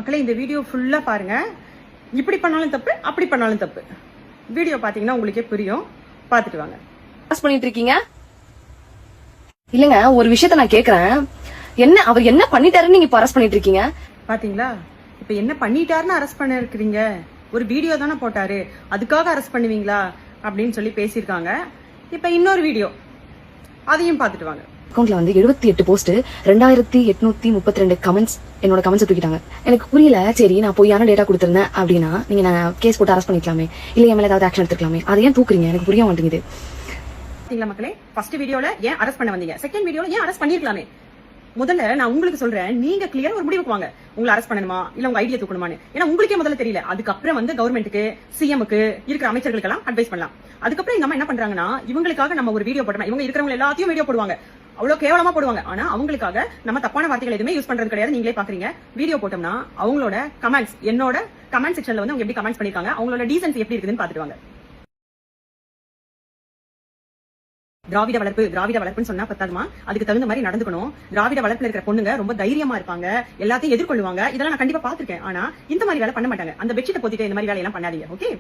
மக்களே இந்த வீடியோ ஃபுல்லா பாருங்க. இப்படி பண்ணாலும் தப்பு, அப்படி பண்ணாலும் தப்பு. வீடியோ பாத்தீங்கன்னா உங்களுக்கே புரியும். பாத்துட்டு வாங்க. பாஸ் பண்ணிட்டு இருக்கீங்க இல்லங்க, ஒரு விஷயத்த நான் கேக்குறேன். என்ன அவர் என்ன பண்ணிட்டாருன்னு நீங்க பாஸ் பண்ணிட்டு இருக்கீங்க? பாத்தீங்களா, இப்ப என்ன பண்ணிட்டாருன்னு அரெஸ்ட் பண்ண இருக்கிறீங்க. ஒரு வீடியோ தானே போட்டாரு, அதுக்காக அரெஸ்ட் பண்ணுவீங்களா அப்படின்னு சொல்லி பேசியிருக்காங்க. இப்ப இன்னொரு வீடியோ, அதையும் பாத்துட்டு வாங்க. அக்கௌண்ட்ல வந்து 78 போஸ்ட் 2832 கமெண்ட்ஸ், என்னோட கமெண்ட்ஸ் தூக்கிட்டாங்க. எனக்கு புரியல. சரி, நான் பொய்யான டேட்டா கொடுத்திருந்தேன் அப்படின்னா நீங்க நான் கேஸ் போட்டு அரெஸ்ட் பண்ணிக்கலாமே, இல்ல என் மேல ஏதாவது ஆக்ஷன் எடுத்துக்கலாமே. அதை ஏன் தூக்குறீங்க? எனக்கு புரிய மாட்டேங்குது. பாத்தீங்களா மக்களே, ஃபர்ஸ்ட் வீடியோல ஏன் அரெஸ்ட் பண்ண வந்தீங்க, செகண்ட் வீடியோல ஏன் அரெஸ்ட் பண்ணிருக்கலாமே. முதல்ல நான் உங்களுக்கு சொல்றேன், நீங்க கிளியரா ஒரு முடிவுக்கு வாங்க. உங்களை அரெஸ்ட் பண்ணணுமா இல்ல உங்க ஐடியா தூக்கணுமான்னு. ஏன்னா உங்களுக்கே முதல்ல தெரியல. அதுக்கப்புறம் வந்து கவர்மெண்ட்டுக்கு, சிஎம்க்கு, இருக்கிற அமைச்சர்களுக்கு எல்லாம் அட்வைஸ் பண்ணலாம். அதுக்கப்புறம் எங்க அம்மா என்ன பண்றாங்கன்னா, இவங்களுக்காக நம்ம ஒரு வீடியோ போட்டோம். இவங்க இருக்கிறவங்க எல்லாத்தையும் வீடியோ போடுவாங்க, அவ்வளவு கேவலமா போடுவாங்க. ஆனா அவங்களுக்காக நம்ம தப்பான வார்த்தைகள் எதுவுமே யூஸ் பண்றது கிடையாது. நீங்களே பாக்குறீங்க. வீடியோ போட்டோம்னா அவங்களோட கமெண்ட்ஸ், என்னோட கமெண்ட் செக்ஷன்ல வந்து அவங்க எப்படி கமெண்ட்ஸ் பண்ணிருக்காங்க, அவங்களோட டீசன்ஸ் எப்படி இருக்குதுன்னு பாத்துட்டு வாங்க. திராவிட வளர்ப்புன்னு சொன்னா பத்தாதுமா, அதுக்கு தகுந்த மாதிரி நடந்துக்கணும். திராவிட வளர்ப்புல இருக்கிற பொண்ணுங்க ரொம்ப தைரியமா இருப்பாங்க, எல்லாத்தையும் எதிர்கொள்ளுவாங்க. இதெல்லாம் நான் கண்டிப்பா பாத்திருக்கேன். ஆனா இந்த மாதிரி வேலை பண்ண மாட்டாங்க. அந்த பெட்ஷீட்டை போத்திட்டு இந்த மாதிரி வேலையெல்லாம் பண்ணாதீங்க. ஓகே.